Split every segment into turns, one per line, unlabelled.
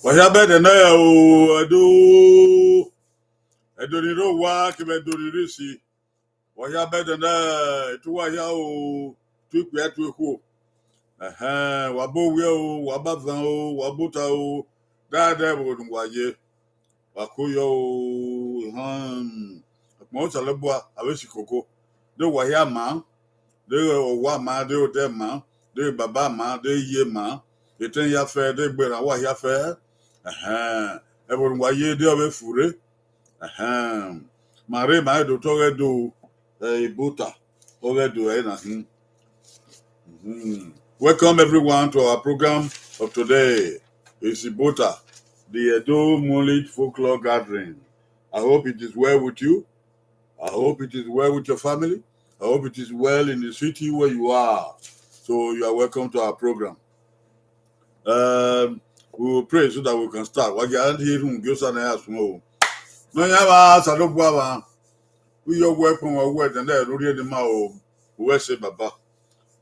Wahia better now, I don't know why I do the see. Wahia better now, to Wahia, to get to who. Wabo will, Wabazao, Wabuta, that devil, Waye, Wakuyo, most of the bois, I wish you could go. The Wahia man, the Wama, the Odem man, the Baba man, the Ye man, the 10-year fair, the Wahia fair. Everyone why ye do a fure. Mare my do toge do Ibota. Oghe do anything. Welcome everyone to our program of today. It's Ibota, the Edo Moonlit Folklore Gathering. I hope it is well with you. I hope it is well with your family. I hope it is well in the city where you are. So you are welcome to our program. We will pray so that we can start. What you are hearing, give us an answer. No, never Salobaba. We are welcome our word and then read the mao. We say Baba.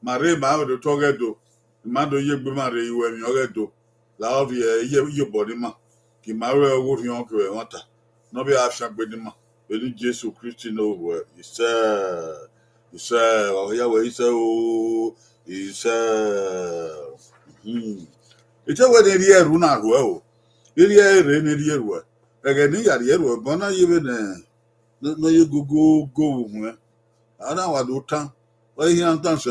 Mare ma do togedo. Mando ye bumare you and yogedo. La of ye body ma. Ki mare would yonk water. No be action with him. When Jesus Christ no word. He said, oh, yeah, he said, oh, he said, it's a way the year run out well. The year rain the year work. Again, the year work, but not even no you go. I don't want to turn. Why you can't dance?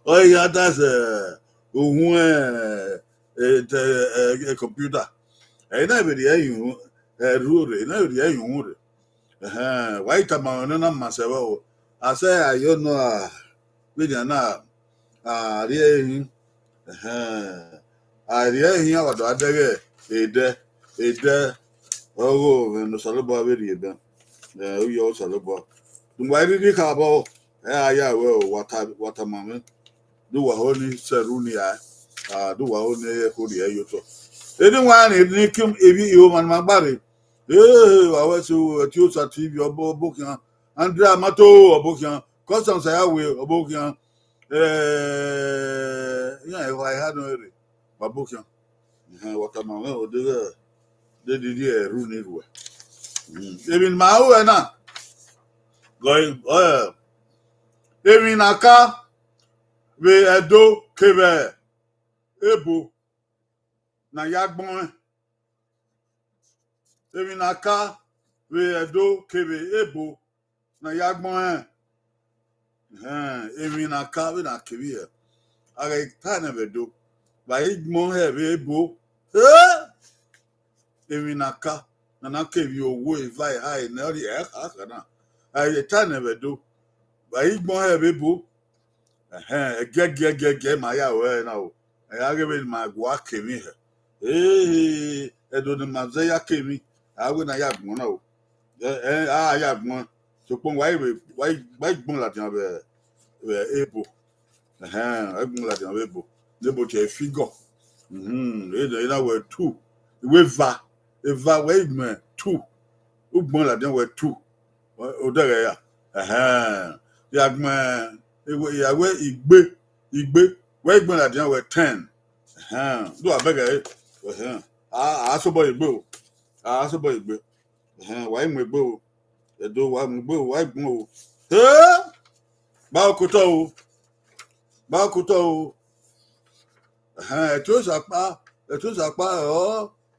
Why you can't dance? A computer. I never hear you. Rule. I never hear you. Why come on? No, myself. I say I don't know. We don't know. Really. I hear what I do. Ede. Oh, no salaba very ben. We also salaba. Why did you come about? Yeah, well, what mamma. Do a holy cerunia. Do a holy holy ayoto. Anyone in Nikum, if you man my body. I was to choose a TV or booking. Andrea Mato or booking. Customs I will or booking. Yeah, I had no. Babuka. Watermelon, oh, they did here, ruin it. Even my own, going, even a car, we a do, kebe, ebo, na yagbon, even a car, we a do, kebe, ebo, na yagbon, even a car, we na kebe, I can't ever do, but it more heavy, ebo, even a car, and I gave you away, fly high, now the air, I can't ever do, but it more heavy, ebo. Get my way now. I give it my work came here. Hey, I don't know Mazaya came me. I will not have one now. I have one. So, why Moonlit able? I Moonlit able. They both a figure. They were two. Eva, wait, man, two. Moonlit were two. Oh, there, Yagman. Igbe, where Igbe at the were 10. Do I beg it? I saw boy Igbo. I saw boy Igbo. Why me bo? The do one bo, why mo? Bakuto, it was a pa,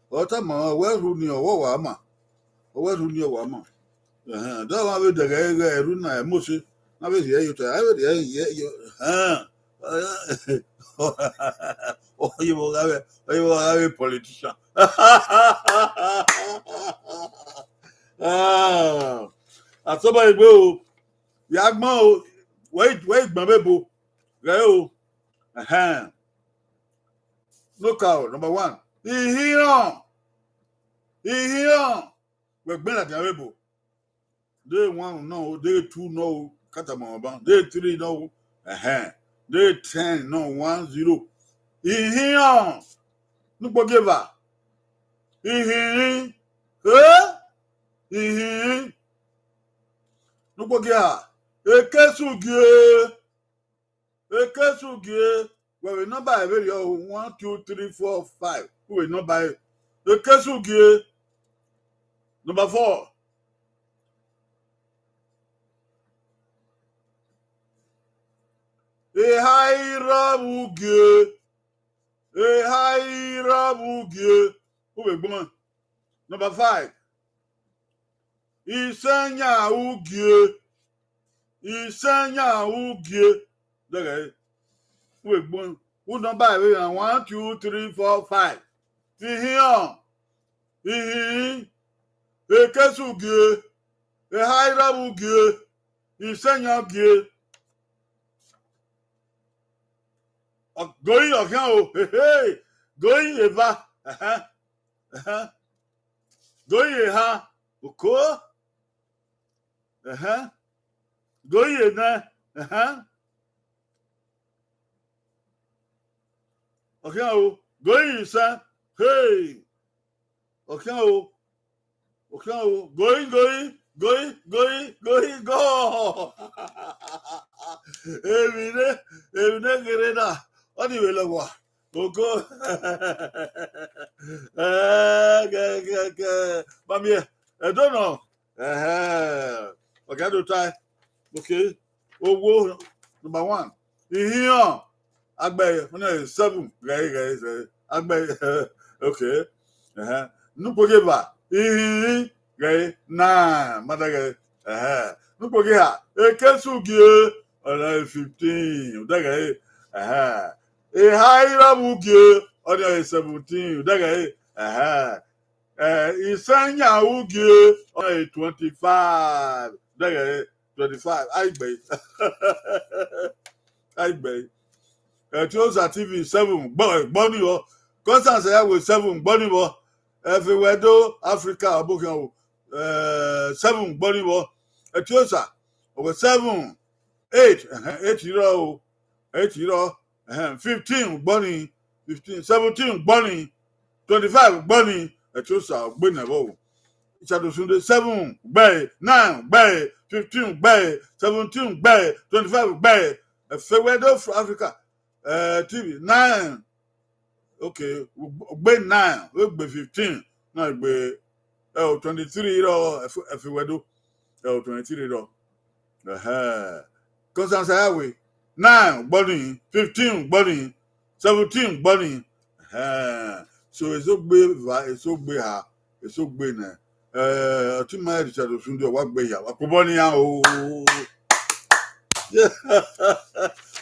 or Tama, where who knew Wama, or where who knew Wama. Don't have the guy, Runa, Moshi. I will hear you to oh, you will have a politician. And somebody go, Yagmo, wait, Mamebo, go. Look out, number one. He here. We're better than Rebo. Day one, no, day two, no, Katamaba. Day three, no, Day 10, no, 1-0. He here. No forgiver. He no forgiver. Ekesugie. Well, we not buy very 1, 2, 3, 4, 5. We will not buy Ekesugie. Number 4. Ehairabugie. Who will go? Number 5. Isanya ugie. Okay. Who will go? Who don't buy 1, 2, 3, 4, 5. Ekesugie. Ehairabugie. Isanya ugie. Going again, going Eva, going ha, Oko, going na, okay, going son, hey, okay, going, go. Evine gerena. Oni welewa. Oko. Mami, I don't know. Okay, do try. Okay. Owo number 1. Here. Agbe, 7. Guys. Agbe. Okay. Nupogeba. Guys, 9. Madaga. Nupogea. Ekesugie. 15. Daga. Ehairabugie. 17. Daga. Isanya ugie. 25. Daga. 25. I bay. Chosa TV 7. Bonnie. Constance with 7. Bonnie. Everywhere do Africa. 7. Bonnie. Chosa. Over 7. 8. 8 euro. 15. Bonnie. 15. 17. Bonnie. 25. Bonnie. Chosa. Bonnie. Sunday 7 bay, 9 bay, 15 bay, 17 bay, 25 bay. Everywhere do Africa. TV 9. okay, be 9, we be 15, no be 23 if we do 23 Constance Highway 9 body 15 body 17 body so it's so be ha it's so be na to my Richard Osunde wa gbe ya akobo ni ya o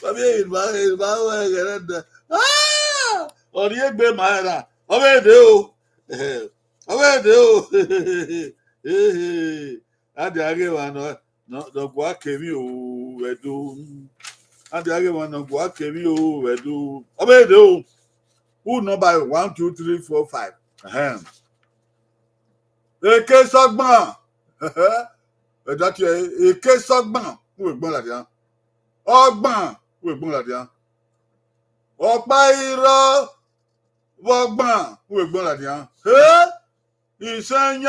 baby it ba wa gerada ori egbe ma ra obede o adi age wa no gwa kemi o wedu adi age wa no gwa kemi o wedu obede o who number 1 2 3 4 5 eke sọgbọn ẹja tí eke sọgbọn who egbon ladian ọgbọn who egbon ladian ọ̀pá irọ́ wọgbọn who egbon ladian ìsẹyìn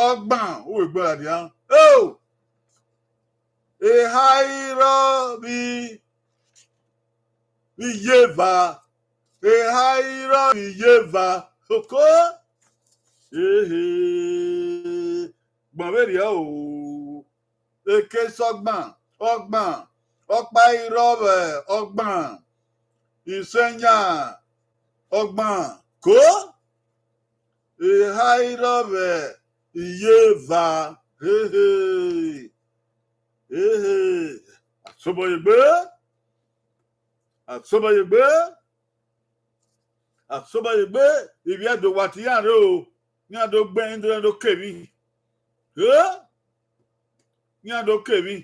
ọgbọn who egbon ladian ìhà irọ́ bí yéva ìhà irọ́ bí yéva kókó gbọ̀nbẹ̀rẹ̀ o eke sọgbọn ọgbọn ọ̀pá irọ́ bẹ̀ ọgbọn ìsẹyìn ọgbọn kó ìhà irọ́ bẹ̀ yéva àsọbọyẹgbẹ ìbí ẹdọ wà tí yàrá o ní àdó gbẹyìn tó ẹdọ kèmí ní àdó kèmí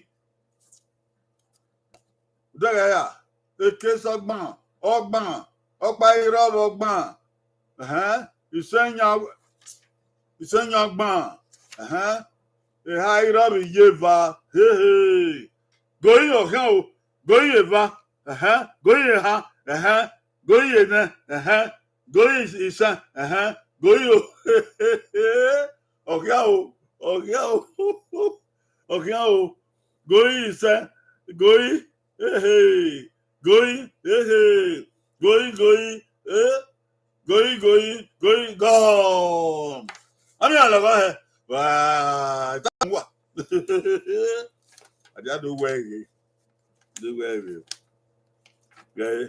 dọgẹyà èké sọgbọn ọgbọn ọ̀pá irọ́ ọgbọn ìsẹyìn ọgbọn ìhà irọ́ mi yéva goyin ọ̀kan o goyin eva goyin ẹ̀ha goyin ẹ̀nẹ goyin ìsàn goyin ọ̀kan o goyin ìsàn goyin goyin gọ́ọ̀m àmì àlọ́kọ́ ẹ̀ wàá ìtàn wà àdìyàdó wẹ̀rẹ̀ okay.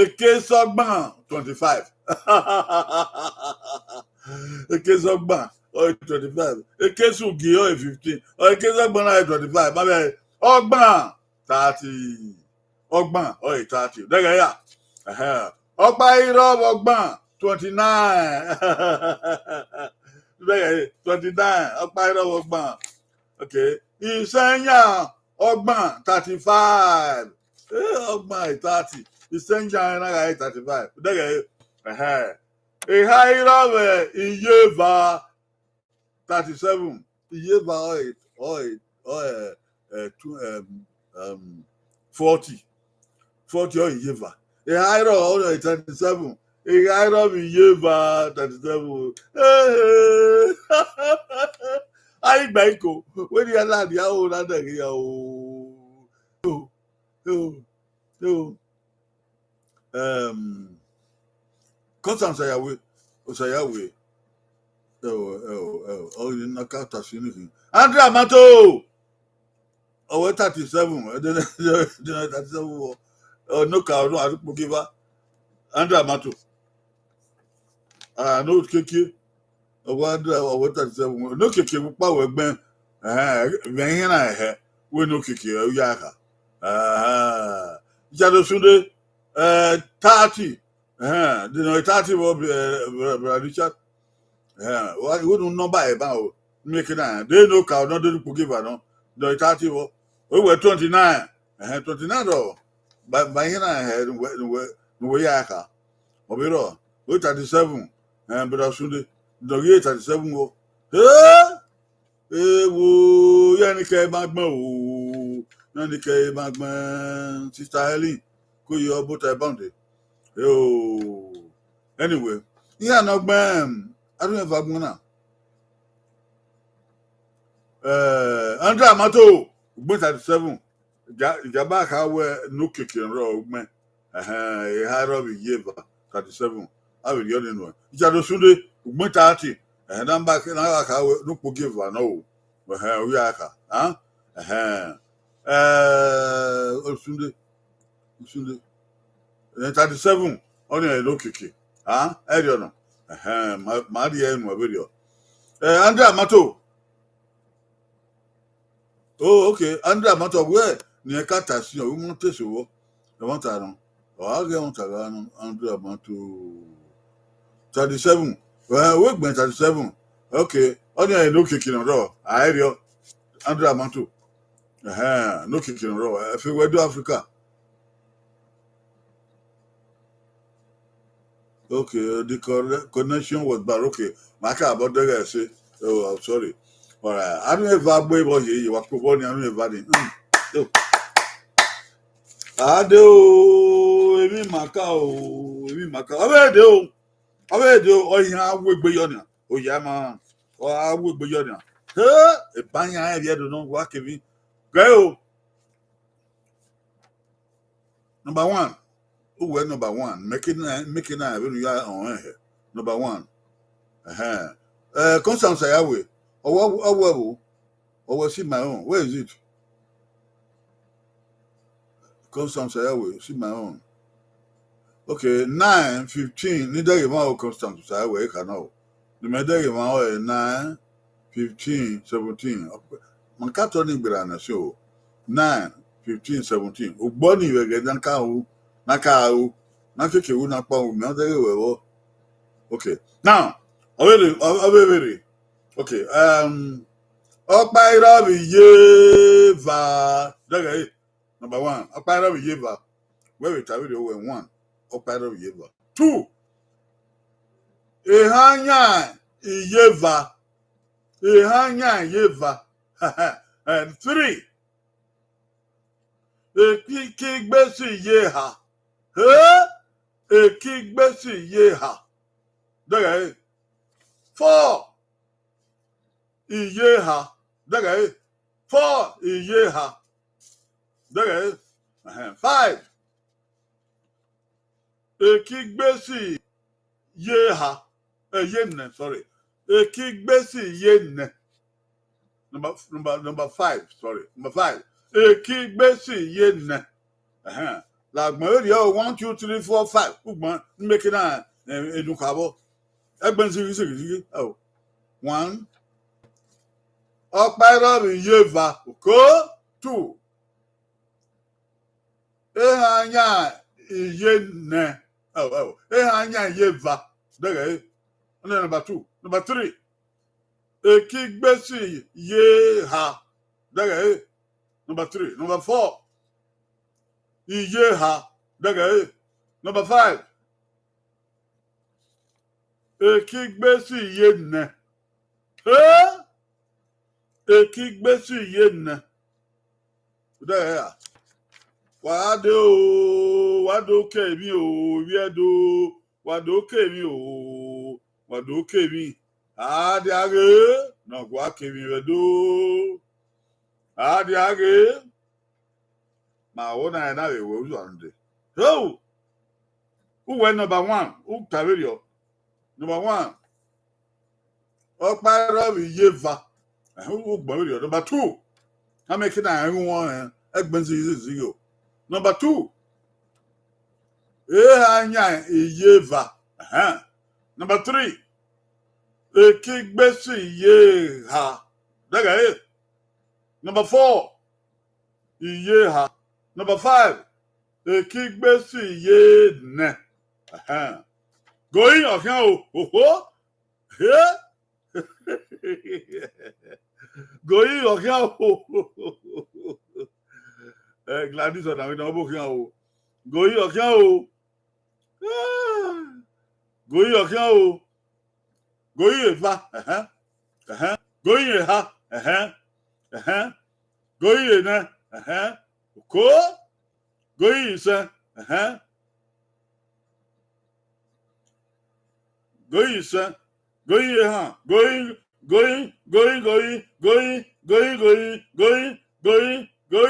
Eke sọgbọn 25 eke sọgbọn 25 eke sugi 15 eke sọgbọn 25 bàbá ọgbọn 30 ọgbọn 30 dẹgẹ yà ọ̀pá irọ́ ọgbọn 29 dẹgẹ 29 ọ̀pá irọ́ ọgbọn okay. Ìsẹyìn ọgbọn 35 ọgbọn 30 ìsẹyìn náírà 35 dẹgẹ ìhà irọ́ rẹ̀ ìyéva 37 ìyéva 40 ọ ìyéva ìhà irọ́ 37 ìhà irọ́ mi ìyéva 37 ayi gba iko wey di ala di awo na da ya o Constance Osayawe o ni na ka ta sinu hin Andrea Mato owe 37 37 no ka no arupo giva Andrea Mato no keke ọwọ́ 37 no keke pupa wẹ̀gbẹ́ ẹ̀hìn náà ẹ̀hẹ́ wẹ́ no keke ẹ̀yà àkà Richard Osunde 30 dènà 30 wọ bẹ̀rẹ̀ Richard wọ́n nu nọ́mbà ẹ̀ bá o mmeke náà dé no ka ọ̀nà dé dupò gíva náà dènà 30 wọ wẹ́ 29 29 dọ̀ bàyìn náà ẹ̀hẹ́ nùwẹ̀ yà àkà ọ̀bẹ̀rọ̀ wẹ́ 37 bẹ̀rẹ̀ Osunde dọ̀gí 37 wo ewo yẹ́nìkẹ́ máa gbọ́n o yẹ́nìkẹ́ máa gbọ́n Sister Helen kó yọ Ibota ẹ̀bọ̀ǹdẹ̀ anyway ihe àná gbọ́n adúlẹ̀fà gbọ́n náà Andrea Mato gbọ́n 37 ìjàmbá àkàwé nù kèké ńrọ̀ ọgbọ́n ìhà rọ̀ bí yéèbà 37. I will get in one. Jado Sunday, Mutati, and I'm back in Aka, no forgive one. No, we are, huh? Sunday, 37, only a low kiki, huh? I don't know. My dear, my video. Andrea Mato. Oh, okay. Andrea Mato, where? Near Catas, you won't test you. I want to know. I'll get on to Andrea Mato. 37. Well, work went 37. Okay. Only I no kicking on raw. I hear you. Andrea Mato. No kicking on raw. If you were to Africa. Okay, the connection was bad. Okay. My car about the guy say, oh, I'm sorry. All right. I don't ever wait about here. You were providing. I don't ever did. Adeo, Emi Macau, Emi Macau. Abedeo, or you have with Bayonia. Oh, Yama, or I would Bayonia. A banya, I don't know what can be. Go. Number one. Who were number one? Making I when you are on here. Number one. Constance Ayawe. Or was it my own? Where is it? Constance Ayawe, see my own. Okay, 9, 15. Neither you want Constance Ayawe, can know. The medal you want 9, 15, 17. Man can't turn it on a show. 9, 15, 17. Uboni we get Nakau, Nakaki, Unapa, Mother. Okay, now, already. Okay, Okpaira Yeva. Number one, Okpaira Yeva. Where we travel over 1. Okpaira Yeva. 2. Ehanya Yeva. And 3. Ekigbesi Yeha. Ekigbesi Yeha. 4. Iyeha. 4 Iyeha. 5. Ekigbesi Yeha. Yenne, sorry. Ekigbesi Yenne. Number 5, sorry. Number 5. Ekigbesi Yenne. Like my 1, 2, 3, 4, 5. Make it on Edukabo. Oh. 1. Okpaira Yeva. 2. Ehanya Yenne. Oh. Ehanya Yeva. Number 2. Number 3. Ekigbesi Yeha. Number 3. Number 4. Iyeha. Number 5. Ekigbesi Yenne. Ekigbesi Yenne. Wado kemi o, wiedo, wado kemi o, wado kemi. Adiage, no gwa kemi wedo. Adiage. Ma wona na we wo ande. So, who went number 1? Who carry number 1? Okpaira Yeva. Who carry number 2? How make it everyone expensive 0. Number 2. Ehanya Yeva. Number 3. Ekigbesi Yeha. Number 4. Iyeha. Number 5. Ekigbesi Yenne. Going of now. Going of now. Gladys on our book now. Going of now. Going of now. Going va. Going ha. Going na. Ko. Going sa. Going sa. Going ha. Going.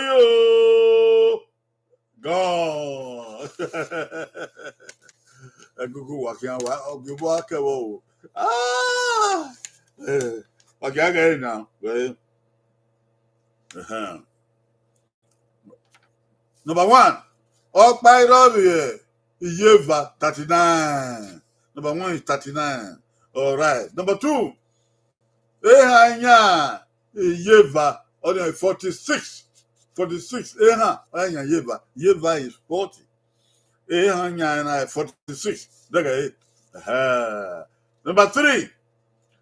Oh. God. Google wakia wa ogibo akewo. Ah. Wakia ga now. Well. Number 1. Okpairobi Iyeva 39. Number 1 is 39. All right. Number 2. Ehanya Iyeva 46. 46. Ehanya Yeva. Yeva is 40. Ehanya 46. Number 3.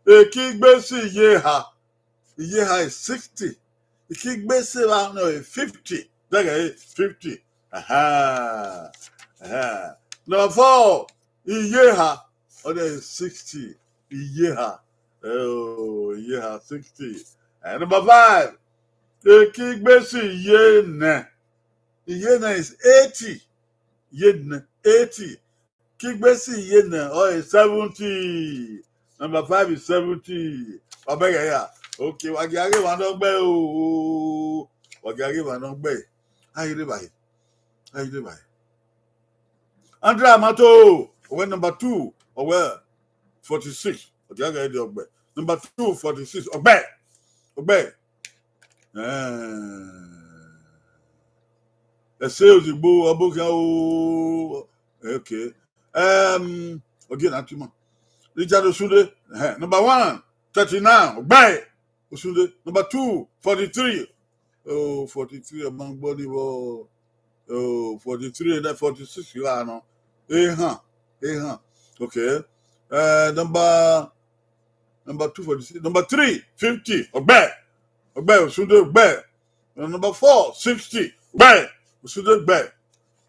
Ekigbesi Yeha. Yeha is 60. Ekigbesi no is 50. 50. Number 4. Iyeha. Is 60. Iyeha. Oh, Iyeha 60. And number 5. Ekigbesi Yene. Yene is 80. Yene 80. Kigbesi Yene is 70. Number 5 is 70. Okay, Wagiari Wanogbe. Wagiari Wanogbe. How you do by? Andra Mato. When number 2, or where? 46. Number 2, 46. Obey. The sales you book. Okay. Again, Atuma. Richard Osunde. Number 1, 39. Obey. Osunde. Number 2, 43. Oh, 43 among body. Oh, 43 and then 46. You are no. Okay. Number 2, 46. Number 3, 50. Obey. Osunde. Obey. Number 4, 60. Obey. Osunde. Obey.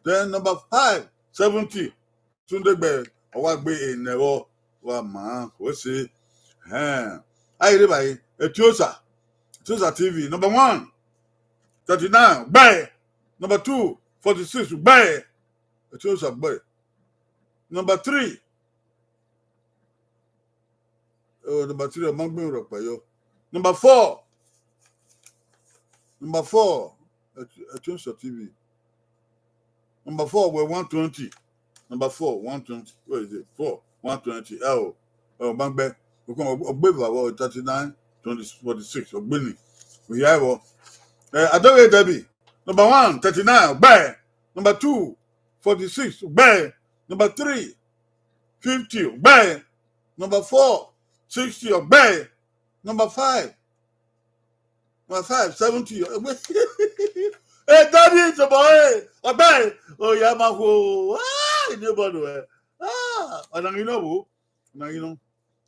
Then number 5, 70. Osunde. Obey. Owagbe Enewo. Wama. What's it? I read by Etiosa TV. Number 1, 39. Obey. Number 2, 46. Obey. Etiosa. Obey. Number 3. Oh, number 3. Among me, Number 4. Etiosa TV. Number 4 were 120. Number 4, 120. Where is it? 4, 120. Oh, Bangbe. Ogbeba 39, 46. Ogbini. We have Adobe Debbie. Number 1, 39. Obey. Number 2, 46. Obey. Number 3, 50. Obey. Number 4, 60. Obey. Number 5, 70. Hey, daddy, it's a boy. Obey. Oh, yeah, my whole. Nobody. You know.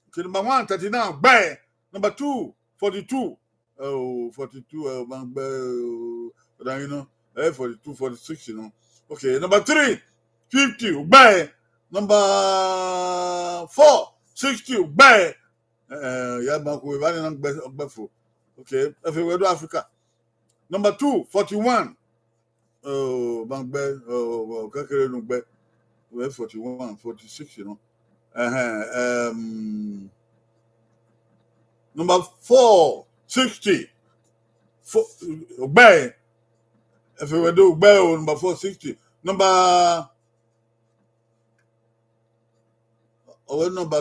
Okay, number 1, 39. Obey. Number 2, 42. Oh, 42. You know. 42, 46. You know. Okay, number 3, 50. Obey. Number 4, 60. Obey. Yeah, my whole. Okay, everywhere to Africa. Number 2, 41. Oh, Bangbe. Oh, Kakere Nugbe. 41, 46, you know. Number 4, 60. Obey. If we were do obey, number 4, 60. Number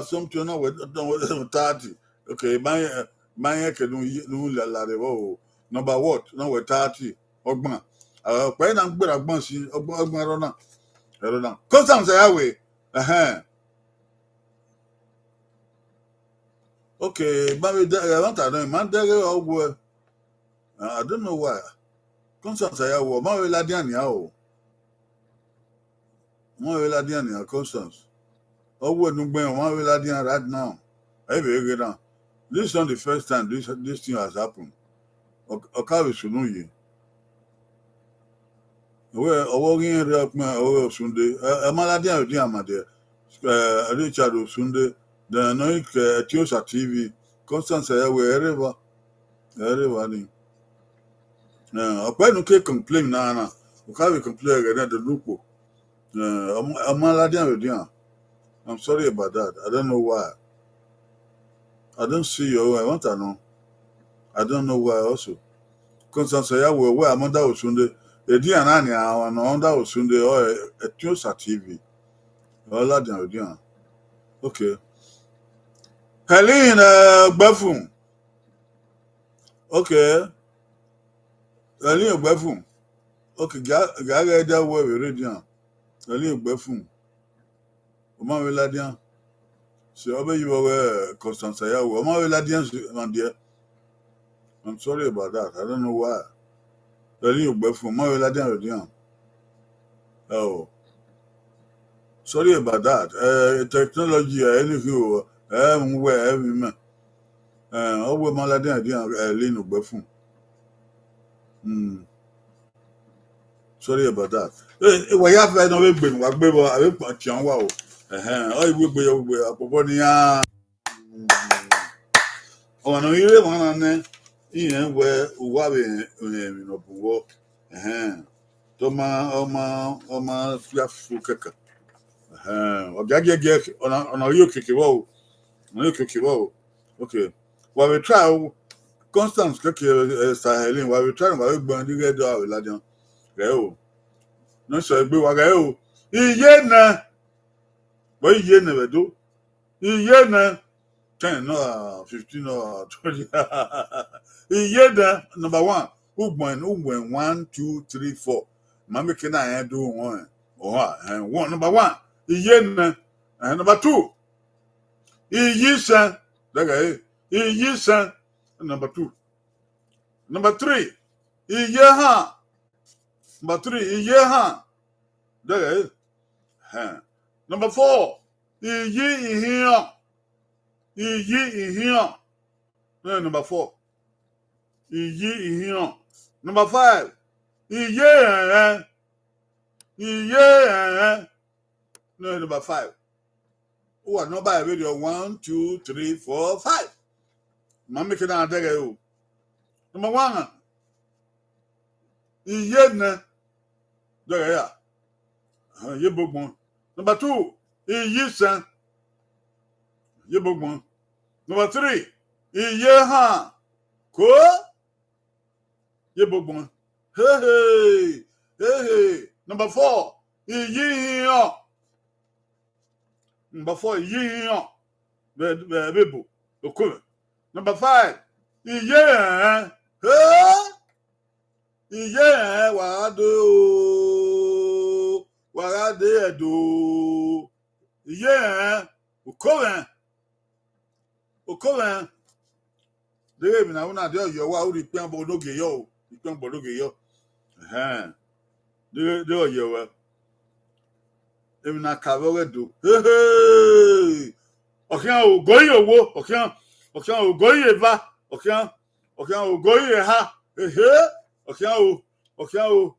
something, no, 30. Okay, my number what? No, 30. Ogman. When I'm good at Bonsi, Ogman, I don't know. Constance Highway. Okay, but I don't know why. Constance Highway. Ladiani, Constance. Oh, we're not going Ladian right now. This is not the first time this thing has happened. Okawi Sunuyi. Where Owogi Rapma Sunday, Amaladian Diamade, Richard Sunday, the Noik Tiosa TV, Constance wherever. Everybody. When you complain, Nana, Okawi complain again the Lupo. Amaladian. I'm sorry about that. I don't know why. I don't see you. I want to know. I don't know why also. Constance where Amanda Sunday. Edi anani awa na onda Osunde or Etiosa TV. Oladian. Okay. Helen Gbefun. Okay. Helen Gbefun. Okay, gaga da wo radian. Helen Gbefun. Oma we ladian. So obe you were Constance Ayawo. Oma we ladian man there. I'm sorry about that. I don't know why. Helen Gbefun. Oma we ladian radian. Oh. Sorry about that. Technology anything where every man. Oh, my lady, I didn't lean no buffon. Sorry about that. We have no been what we were a bit young. Wow. I will be a Poponia. Oh, no, you live on an in where Wabi no walk. Toma, flash cooker. Or get on a you kick it. Whoa. No kick it. Whoa. Okay. Well, we try. Constance keke Sahelin while we trying to go and get out Ladian. Go. No, so be wagao. Iye na. What ye never do? Iye na. 10 no 15 or 20. Iye na number 1. Who went 1, 2, 3, 4. Mammy can I do one. Oh, and one number 1. Iye na. And number 2. Iye san. Daga. Iye san. Number 2. Number 3, Iyeha. Number 3, Iyeha. There is. Number 4, Iye. Number 4, Iye. Number 5, Iye. No, number 5. Oh, no, by video 1, 2, 3, 4, 5. Mammy can I take you? Number 1, Iye. There ya. Ye book one. Number 2, Iye san. Ye book one. Number 3, Iye ha. Ko. Ye book one. Hey. Number 4, Iye yo. Number 4, Iye yo. Bebo. Okay. Number 5, Iye. Iye wade edo. Iye ukowen. Dey me na una dey yo wa uri pe bo noge yo. Ipe bo noge yo. Dey yo wa. Emi na ka we do. Hey. Okian o goyi owo. Okian o goyi eva. Okian o goyi ha. Okian o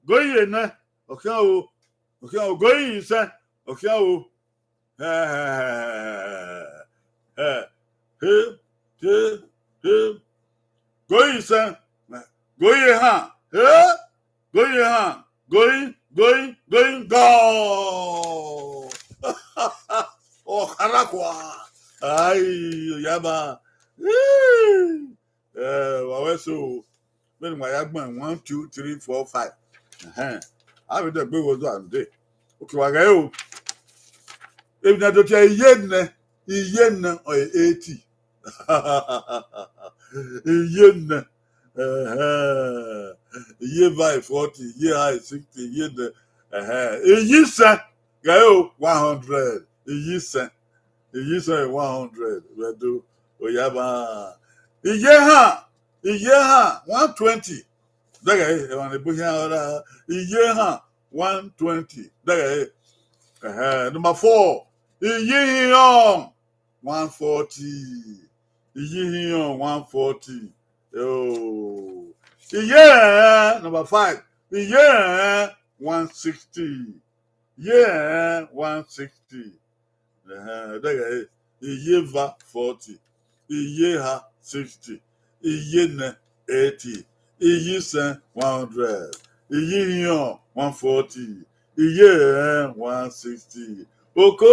goyi na. Okian o goyi se. Okian o goyi se. Goyi ha. Goyi ha. Goyi go. Oh, harakwa. Ay, yaba. Waweso. When my agman 1, 2, 3, 4, 5. I will the big was one day. Okay, wagayo. If not to tell yen or 80. Yen. Year by 40, year high 60, year the yisa gayo 100. Yisa 100. We do oyaba. Iyeha 120. Daga on the bunya iyeha 120. Daga number 4. Iyeha 140. Iyeha 140. Oh. Yeah, number 5. Yeah, 160. Yeah, 160. Iyeva 40. Iyeha 60. Iyene 80. Iyisen 100. Iyiyan 140. Iye 160. Oko.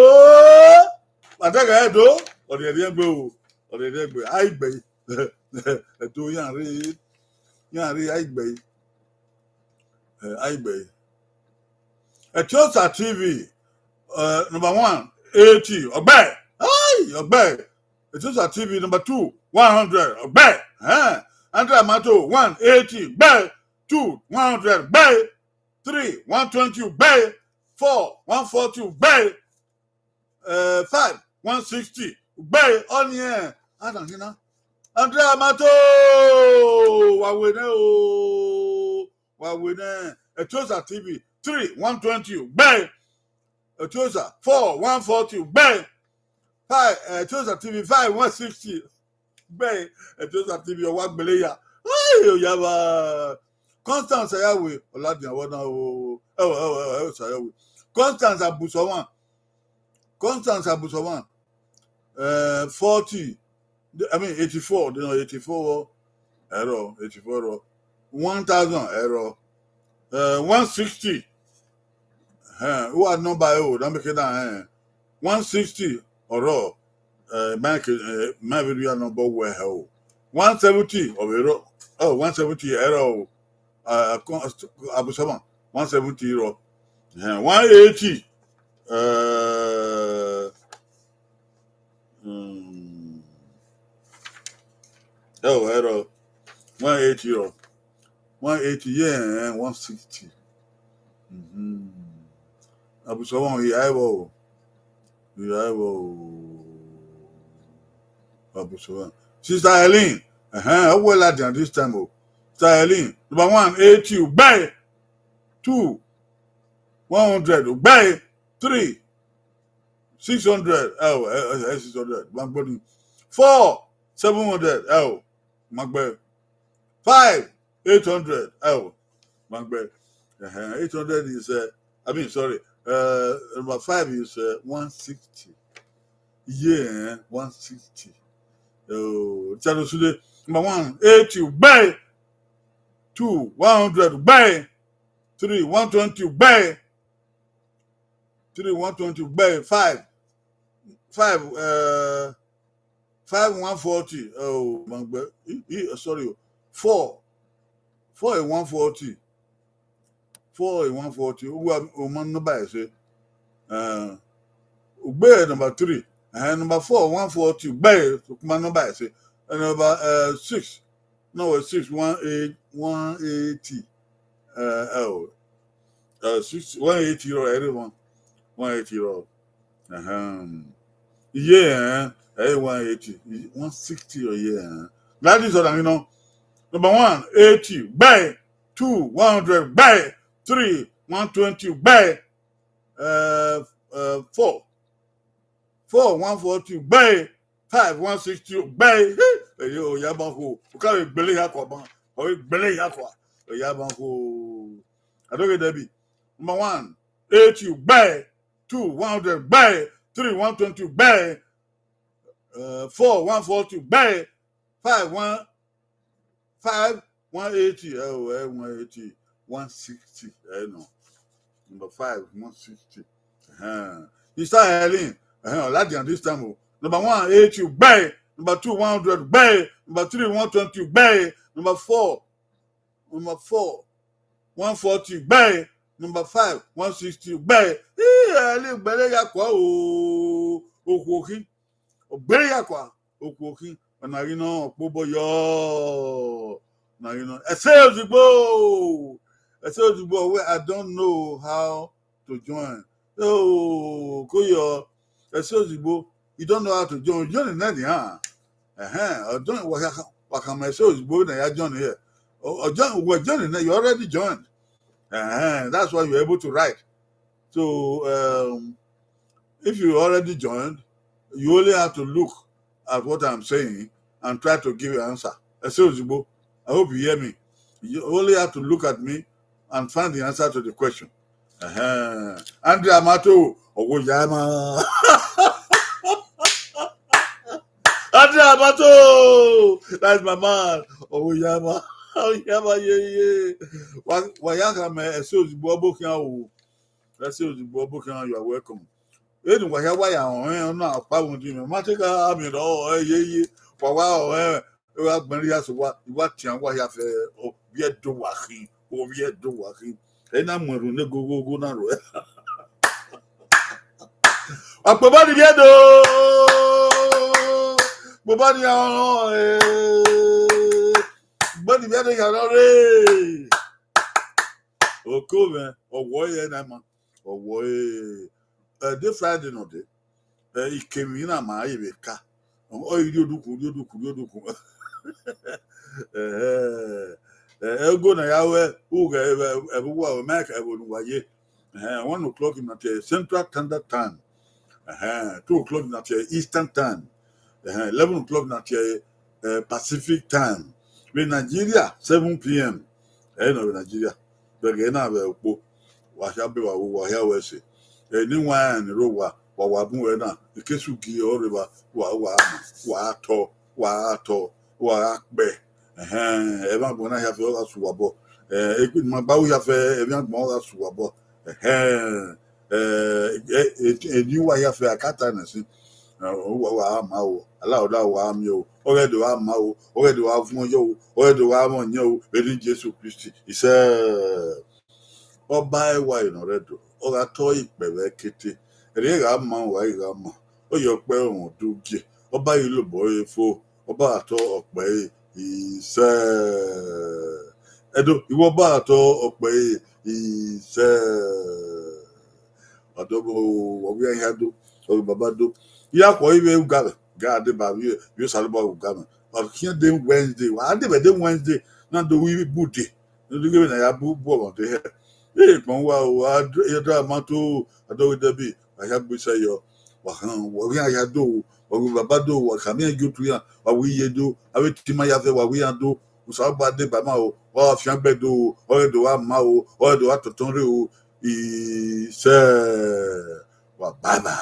Adaga edo. Odedegbe. Aigbe. Edo yanre. Yari Aigbe. Etiosa TV. Number 1, 80. Oghe. Ay, Oghe. Etiosa TV. Number 2, 100. Oghe. Andre Amato, 180. Oghe. 2, 100. Oghe. 3, 120. Oghe. 4, 140. Oghe. 5, 160. Oghe. On here. I don't know. Andre Amato. Wawene. Etiosa TV. 3, 120. Oghe. Etiosa 4, 140. Bang. 5, Etiosa TV 5, 160. Bang. Etiosa TV 1 billion. Ay, yaba. Constance Ayawe. Oladiyan wona o. Sayawe. Constance Abusowan. 40. I mean 84. You know 84 error. 84 error. 1,000 error. 160. Who are number oh, don't make it down. 160 or my video number where 170 of error. 170 error. Abusama 170 euro. 180. Error. 180 euro. 180 yeah, 160. Abusawan Yaiwo. Abusawan. Sister Eileen. How well at this time? Sister Eileen. Number 1, 80. Buy. 2, 100. Buy. 3, 600. 600. 4, 700. Macbeth. 5, 800. Macbeth. 800 is sorry. Number 5 is 160. Yeah, 160. Number 1, 80. Buy. 2, 100. Buy. 3, 120. Buy. 3, 120. Buy. 5, 140. Sorry. 4, 140. 4 140. Who man no buy say. Oghe number 3. Number 4 140. Buy man no buy say. Number 6. No 6 180. 6 180 euro everyone. 180 euro. Yeah, 180. 160 or yeah. That is what Number 1, 80. Buy. 2, 100. Buy. 3, 120. Buy. 4, 140. Buy. 5, 160. Buy. Yo, Yabanko. You can't belay aqua. Or belay aqua. Yabanko. I don't get that be. Number 1, 80. Buy. 2, 100. Buy. 3, 120. Buy. 4, 140. Buy. 5, 180. 180. 160. No. Number 5, 160. You start Helen. Ladian this time. Number 1, 80. Buy. Number 2, 100. Buy. Number 3, 120. Buy. Number 4, 140. Buy. Number 5, 160. Buy. Helen, belay aqua. Okuoki. Belay aqua. Okuoki. And now Bobo yo. Now I say Ozigbo. Where I don't know how to join. Koyo. I say Ozigbo. You don't know how to join. Join in huh? I don't what can I say Ozigbo na ya join here. We're joining. You already joined. That's why you're able to write. So if you already joined, you only have to look at what I'm saying and try to give an answer. I say Ozigbo. I hope you hear me. You only have to look at me and find the answer to the question. Andre Amato, Ogoyama. Andre Amato, that's my man. Ogoyama. Oyama, yeah. Wayaka, man, so you are welcome. Anyway, why I'm not found him. Matica, I mean, wow. What have we are doing? We are doing. And I'm going to go now. Akpobani biedo. Bobani ano. Bobani biedo yanore. Okome. Owoye na ma. Owoye. De Friday no de. Ikemi na ma ayebeka. Iri oduku. Ego na yawe uga ebuwa o make eboluwaye. 1 o'clock in the Central Standard Time. 2 o'clock in the Eastern Time. 11 o'clock in the Pacific Time. In Nigeria, 7 p.m. No Nigeria. But na be okpo wa sha be wa here we say. Ni wan ni ro wa bu we na ikesu gi oreba wa akpe. Eba bo na ya fe o su wabo. Eku ma ba wo ya fe ebi gbon o su wabo. Ni wa ya fe akata na si. Wa ma o ala oda wa mi o ore do wa ma o ore do wa fun yo o ore do wa mo yan o be ni Jesu Christi ise ọba ẹwà ìnàrẹdò ọra tọ ìpẹrẹ kété èrè rà má wà ìrà mà ó yọ pé òun dúgìẹ ọba yìí ló bọ efo ọba àtọ ọpẹ ìṣe ẹdọ ìwọ ọba àtọ ọpẹ ìṣe ọdọgbọ ọwọ ẹyà dó ọrọ bàbá dó ìyá kọ ìwé ugàmẹ gáàdé bàbí yóò sálúbọ ugàmẹ ọkìyàn dé Wednesday wà á débẹ dé Wednesday náà dó wí bùdé nítorí náà yà bú ọmọdé hẹ. Pon wa o adra mato ado debi aya gbese yo wa han wo ri aya do o baba do wa kami ajutu ya wa wi ye do awe tima ya fe wa wi ya do usa gba de ba ma o wa fi agbe do o do wa ma o do wa toton re o se wa bye bye.